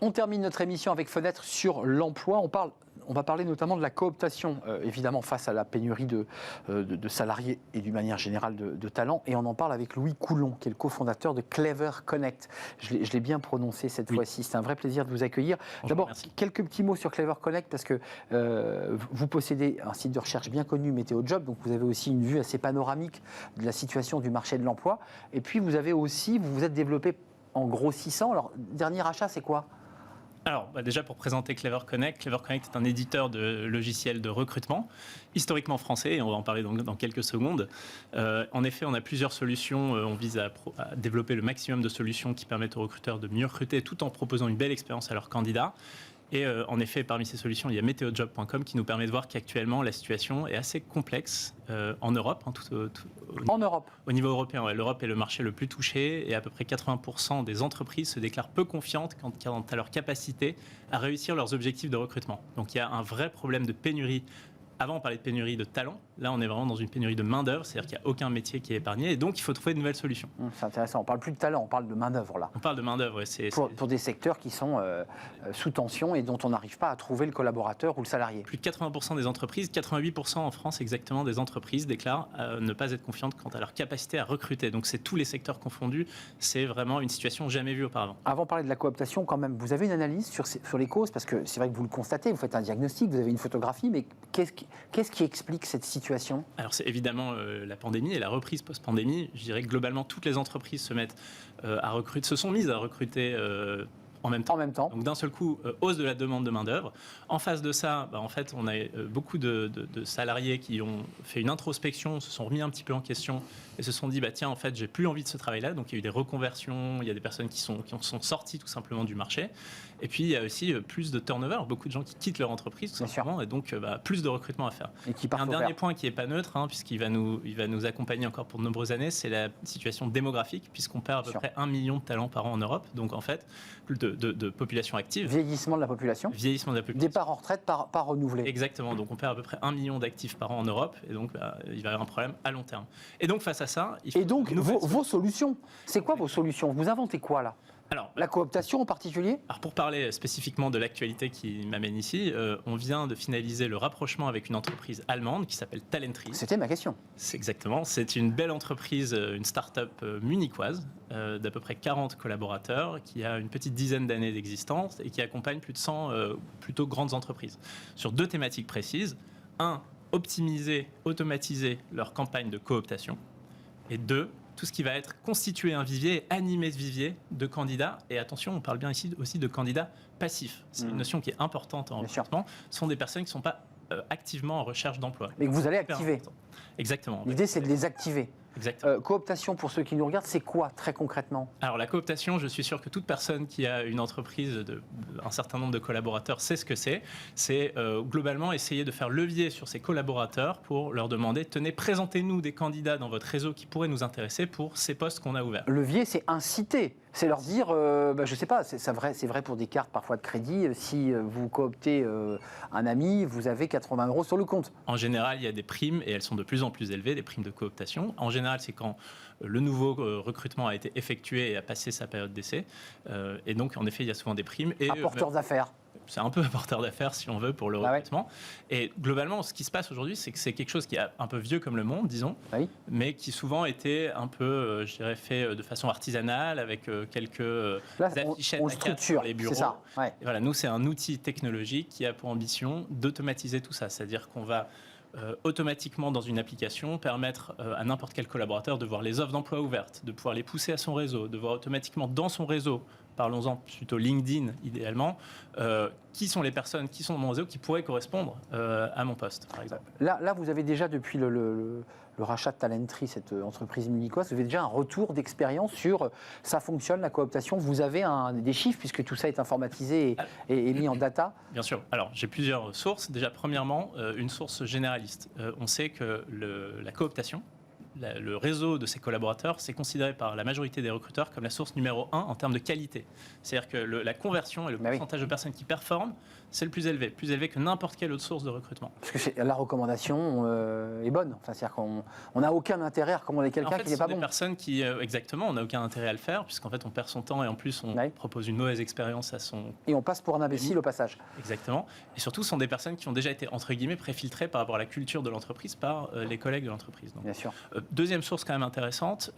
On termine notre émission avec Fenêtre sur l'emploi. On va parler notamment de la cooptation, évidemment face à la pénurie de salariés et d'une manière générale de talents. Et on en parle avec Louis Coulon, qui est le cofondateur de Clever Connect. Je l'ai bien prononcé cette fois-ci. C'est un vrai plaisir de vous accueillir. D'abord, quelques petits mots sur Clever Connect, parce que vous possédez un site de recherche bien connu, Météo Job, donc vous avez aussi une vue assez panoramique de la situation du marché de l'emploi. Et puis vous vous êtes développé en grossissant. Alors, dernier achat, c'est quoi ? Alors, déjà pour présenter Clever Connect est un éditeur de logiciels de recrutement, historiquement français, et on va en parler dans quelques secondes. En effet, on a plusieurs solutions. On vise à développer le maximum de solutions qui permettent aux recruteurs de mieux recruter tout en proposant une belle expérience à leurs candidats. Et en effet, parmi ces solutions, il y a meteojob.com qui nous permet de voir qu'actuellement, la situation est assez complexe en Europe. En Europe. Au niveau européen, ouais, l'Europe est le marché le plus touché et à peu près 80% des entreprises se déclarent peu confiantes quant à leur capacité à réussir leurs objectifs de recrutement. Donc il y a un vrai problème de pénurie. Avant, on parlait de pénurie de talent. Là, on est vraiment dans une pénurie de main-d'œuvre, c'est-à-dire qu'il n'y a aucun métier qui est épargné. Et donc, il faut trouver de nouvelles solutions. C'est intéressant. On ne parle plus de talent, on parle de main-d'œuvre là. On parle de main-d'œuvre. Pour des secteurs qui sont sous tension et dont on n'arrive pas à trouver le collaborateur ou le salarié. Plus de 80% des entreprises, 88% en France exactement des entreprises déclarent ne pas être confiantes quant à leur capacité à recruter. Donc, c'est tous les secteurs confondus. C'est vraiment une situation jamais vue auparavant. Avant de parler de la cooptation, quand même, vous avez une analyse sur les causes, parce que c'est vrai que vous le constatez, vous faites un diagnostic, vous avez une photographie, mais qu'est-ce qui explique cette situation ? Alors c'est évidemment la pandémie et la reprise post-pandémie. Je dirais que globalement toutes les entreprises se sont mises à recruter en même temps. Donc d'un seul coup, hausse de la demande de main-d'œuvre. En face de ça, en fait, on a beaucoup de salariés qui ont fait une introspection, se sont remis un petit peu en question et se sont dit tiens, en fait, j'ai plus envie de ce travail-là. Donc il y a eu des reconversions, il y a des personnes qui sont sorties tout simplement du marché. Et puis il y a aussi plus de turnover, beaucoup de gens qui quittent leur entreprise tout simplement, et donc plus de recrutement à faire. Et un dernier point qui n'est pas neutre, puisqu'il va nous accompagner encore pour de nombreuses années, c'est la situation démographique, puisqu'on perd à peu près 1 million de talents par an en Europe. Donc en fait, de population active. Vieillissement de la population. Départ en retraite pas renouvelé. Exactement. Donc on perd à peu près 1 million d'actifs par an en Europe, et donc il va y avoir un problème à long terme. Et donc face à ça, il faut et donc vos solutions, c'est quoi vos solutions ? Vous inventez quoi là ? Alors, la cooptation en particulier ? Alors pour parler spécifiquement de l'actualité qui m'amène ici, on vient de finaliser le rapprochement avec une entreprise allemande qui s'appelle Talentry. C'était ma question. C'est exactement. C'est une belle entreprise, une start-up munichoise d'à peu près 40 collaborateurs qui a une petite dizaine d'années d'existence et qui accompagne plus de 100 plutôt grandes entreprises sur 2 thématiques précises. 1, optimiser, automatiser leur campagne de cooptation. Et 2, tout ce qui va être constituer un vivier, animer ce vivier de candidats. Et attention, on parle bien ici aussi de candidats passifs. C'est une notion qui est importante en recrutement. Ce sont des personnes qui ne sont pas activement en recherche d'emploi. Mais que vous allez activer. Exactement. L'idée, c'est de les activer. Exactement. Cooptation, pour ceux qui nous regardent, c'est quoi très concrètement ? Alors la cooptation, je suis sûr que toute personne qui a une entreprise un certain nombre de collaborateurs sait ce que c'est. C'est globalement essayer de faire levier sur ses collaborateurs pour leur demander, tenez, présentez-nous des candidats dans votre réseau qui pourraient nous intéresser pour ces postes qu'on a ouverts. Levier, c'est inciter. C'est leur dire, je ne sais pas, c'est vrai pour des cartes parfois de crédit, si vous cooptez un ami, vous avez 80 € sur le compte. En général, il y a des primes, et elles sont de plus en plus élevées, des primes de cooptation. En général, c'est quand le nouveau recrutement a été effectué et a passé sa période d'essai. Et donc, en effet, il y a souvent des primes. Apporteur d'affaires. C'est un peu apporteur d'affaires, si on veut, pour le recrutement. Et globalement, ce qui se passe aujourd'hui, c'est que c'est quelque chose qui est un peu vieux comme le monde, disons, mais qui souvent était un peu, je dirais, fait de façon artisanale, avec quelques affichettes sur les bureaux. C'est ça. Et voilà, nous, c'est un outil technologique qui a pour ambition d'automatiser tout ça. C'est-à-dire qu'on va automatiquement, dans une application, permettre à n'importe quel collaborateur de voir les offres d'emploi ouvertes, de pouvoir les pousser à son réseau, de voir automatiquement dans son réseau, parlons-en plutôt LinkedIn idéalement, qui sont les personnes qui sont dans mon réseau qui pourraient correspondre à mon poste, par exemple. Là, vous avez déjà, depuis le rachat de Talentry, cette entreprise munichoise, vous avez déjà un retour d'expérience sur ça fonctionne, la cooptation. Vous avez des chiffres, puisque tout ça est informatisé et mis en data. Bien sûr. Alors, j'ai plusieurs sources. Déjà, premièrement, une source généraliste. On sait que la cooptation le réseau de ses collaborateurs, c'est considéré par la majorité des recruteurs comme la source numéro 1 en termes de qualité. C'est-à-dire que la conversion et le pourcentage de personnes qui performent, c'est le plus élevé que n'importe quelle autre source de recrutement. Parce que la recommandation est bonne. Enfin, c'est-à-dire qu'on n'a aucun intérêt à recommander quelqu'un qui n'est pas bon. Des personnes qui, exactement, on n'a aucun intérêt à le faire, puisqu'en fait on perd son temps et en plus on propose une mauvaise expérience à son... Et on passe pour un imbécile au passage. Exactement. Et surtout, ce sont des personnes qui ont déjà été, entre guillemets, préfiltrées par rapport à la culture de l'entreprise par les collègues de l'entreprise. Bien sûr. Deuxième source quand même intéressante,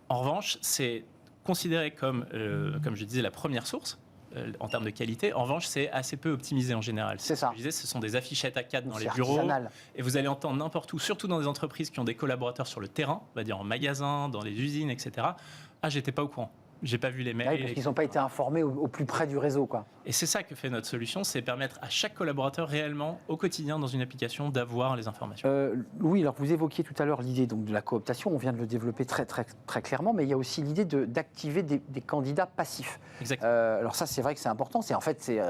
en revanche, c'est considéré comme je disais, la première source en termes de qualité. En revanche, c'est assez peu optimisé en général. C'est ça. Je disais, ce sont des affichettes A4 dans les bureaux. Artisanal. Et vous allez entendre n'importe où, surtout dans des entreprises qui ont des collaborateurs sur le terrain, on va dire en magasin, dans les usines, etc. Ah, j'étais pas au courant. J'ai pas vu les mails. Oui, parce qu'ils n'ont pas été informés au plus près du réseau, quoi. Et c'est ça que fait notre solution, c'est permettre à chaque collaborateur réellement, au quotidien, dans une application, d'avoir les informations. Oui, alors vous évoquiez tout à l'heure l'idée donc de la cooptation, on vient de le développer très clairement, mais il y a aussi l'idée d'activer des candidats passifs. Exactement. Alors ça, c'est vrai que c'est important, c'est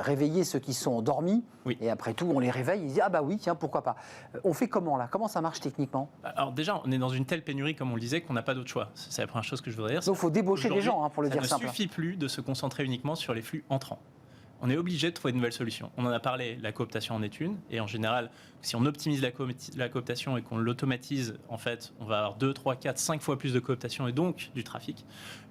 réveiller ceux qui sont endormis, et après tout, on les réveille, ils disent ah bah oui, tiens, pourquoi pas. On fait comment là? Comment ça marche techniquement? Alors déjà, on est dans une telle pénurie, comme on le disait, qu'on n'a pas d'autre choix. C'est la première chose que je voudrais dire. Donc il faut débaucher les gens, pour le dire simple. Ça ne suffit plus de se concentrer uniquement sur les flux entrants. On est obligé de trouver de nouvelles solutions. On en a parlé, la cooptation en est une. Et en général, si on optimise la cooptation et qu'on l'automatise, en fait, on va avoir 2, 3, 4, 5 fois plus de cooptation et donc du trafic.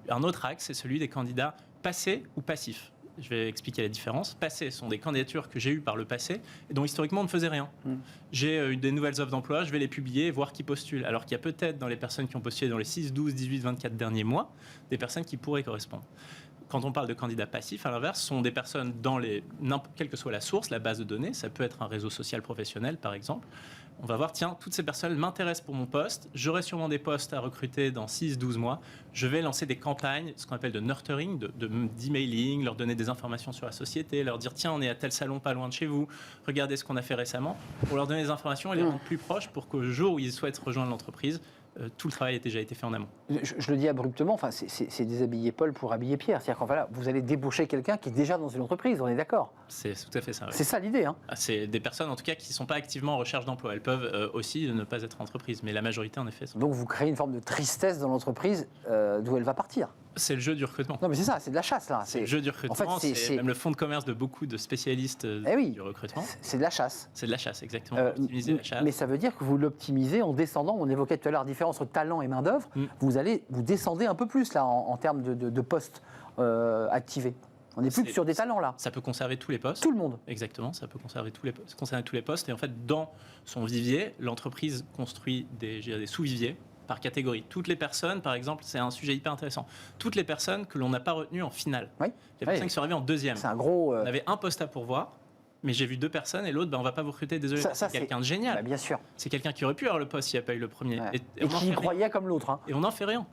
Un autre axe, c'est celui des candidats passés ou passifs. Je vais expliquer la différence. Passés sont des candidatures que j'ai eues par le passé et dont historiquement on ne faisait rien. J'ai eu des nouvelles offres d'emploi, je vais les publier et voir qui postule. Alors qu'il y a peut-être dans les personnes qui ont postulé dans les 6, 12, 18, 24 derniers mois, des personnes qui pourraient correspondre. Quand on parle de candidats passifs, à l'inverse, ce sont des personnes quelle que soit la source, la base de données, ça peut être un réseau social professionnel par exemple. On va voir, tiens, toutes ces personnes m'intéressent pour mon poste, j'aurai sûrement des postes à recruter dans 6-12 mois, je vais lancer des campagnes, ce qu'on appelle de nurturing, d'emailing, leur donner des informations sur la société, leur dire, tiens, on est à tel salon pas loin de chez vous, regardez ce qu'on a fait récemment, pour leur donner des informations et les rendre plus proches pour qu'au jour où ils souhaitent rejoindre l'entreprise, tout le travail a déjà été fait en amont. Je le dis abruptement, c'est déshabiller Paul pour habiller Pierre. C'est-à-dire qu'en vous allez débaucher quelqu'un qui est déjà dans une entreprise, on est d'accord? C'est tout à fait ça. Oui. C'est ça l'idée. C'est des personnes en tout cas qui ne sont pas activement en recherche d'emploi. Elles peuvent aussi ne pas être entreprise, mais la majorité en effet sont. Donc vous créez une forme de tristesse dans l'entreprise d'où elle va partir. C'est le jeu du recrutement. Non mais c'est ça, c'est de la chasse là. C'est le jeu du recrutement, en fait, c'est même le fonds de commerce de beaucoup de spécialistes du recrutement. C'est de la chasse. C'est de la chasse, exactement. Optimiser la chasse. Mais ça veut dire que vous l'optimisez en descendant, on évoquait tout à l'heure la différence entre talent et main-d'œuvre, vous descendez un peu plus là en termes de postes activés. On n'est plus que sur des talents là. Ça peut conserver tous les postes. Tout le monde. Exactement, ça peut conserver tous les postes. Et en fait, dans son vivier, l'entreprise construit des sous-viviers par catégorie. Toutes les personnes, par exemple, c'est un sujet hyper intéressant. Toutes les personnes que l'on n'a pas retenues en finale. Oui. Les personnes qui sont arrivées en deuxième. C'est un gros. On avait un poste à pourvoir. Mais j'ai vu 2 personnes et l'autre, on ne va pas vous recruter, désolé, c'est quelqu'un de génial. Bien sûr. C'est quelqu'un qui aurait pu avoir le poste s'il n'y a pas eu le premier. Ouais. Et qui y croyait comme l'autre. Et on n'en fait rien,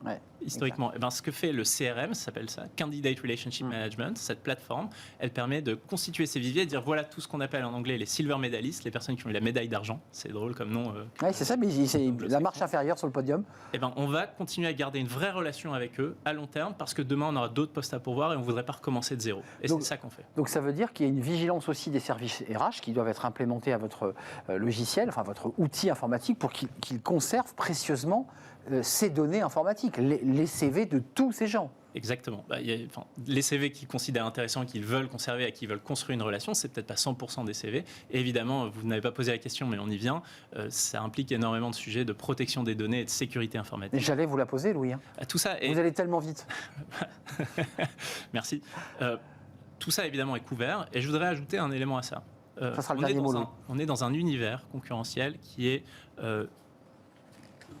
historiquement. Et ce que fait le CRM, ça s'appelle ça, Candidate Relationship Management, cette plateforme, elle permet de constituer ces viviers et de dire voilà tout ce qu'on appelle en anglais les silver medalistes, les personnes qui ont eu la médaille d'argent. C'est drôle comme nom. Oui, c'est ça, mais c'est la marche inférieure sur le podium. Et on va continuer à garder une vraie relation avec eux à long terme parce que demain, on aura d'autres postes à pourvoir et on ne voudrait pas recommencer de zéro. Et c'est ça qu'on fait. Donc ça veut dire qu'il y a une vigilance aussi des services RH qui doivent être implémentés à votre logiciel, enfin votre outil informatique, pour qu'il conserve précieusement ces données informatiques, les CV de tous ces gens. Exactement. Les CV qu'ils considèrent intéressants, qu'ils veulent conserver, à qui ils veulent construire une relation, c'est peut-être pas 100% des CV. Et évidemment, vous n'avez pas posé la question, mais on y vient. Ça implique énormément de sujets de protection des données et de sécurité informatique. J'allais vous la poser, Louis. Tout ça. Vous allez tellement vite. Merci. Tout ça, évidemment, est couvert. Et je voudrais ajouter un élément à ça. Ça sera le dernier mot. On est dans un univers concurrentiel qui est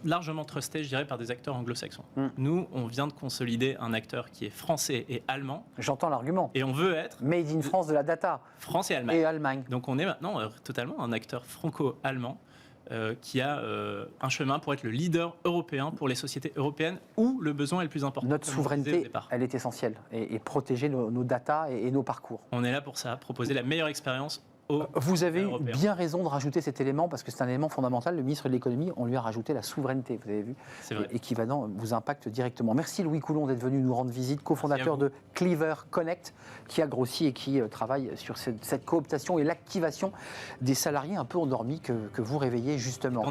largement trusté, je dirais, par des acteurs anglo-saxons. Nous, on vient de consolider un acteur qui est français et allemand. J'entends l'argument. Et on veut être... Made in France de la data. France et Allemagne. Donc on est maintenant totalement un acteur franco-allemand qui a un chemin pour être le leader européen pour les sociétés européennes où le besoin est le plus important. Notre souveraineté, elle est essentielle. Et protéger nos datas et nos parcours. On est là pour ça, proposer la meilleure expérience Vous avez eu bien raison de rajouter cet élément parce que c'est un élément fondamental. Le ministre de l'économie, on lui a rajouté la souveraineté, vous avez vu, et qui va vous impacte directement. Merci Louis Coulon d'être venu nous rendre visite, cofondateur de Cleaver Connect, qui a grossi et qui travaille sur cette cooptation et l'activation des salariés un peu endormis que vous réveillez justement.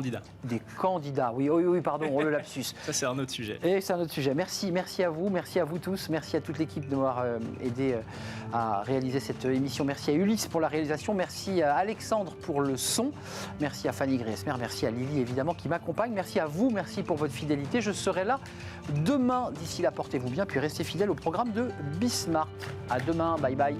Des candidats, oui, pardon, le lapsus. Ça c'est un autre sujet. Et c'est un autre sujet. Merci à vous tous, merci à toute l'équipe de m'avoir aidé à réaliser cette émission. Merci à Ulysse pour la réalisation. Merci à Alexandre pour le son. Merci à Fanny Griesmer. Merci à Lily, évidemment, qui m'accompagne. Merci à vous. Merci pour votre fidélité. Je serai là demain. D'ici là, portez-vous bien. Puis restez fidèles au programme de Bismarck. À demain. Bye bye.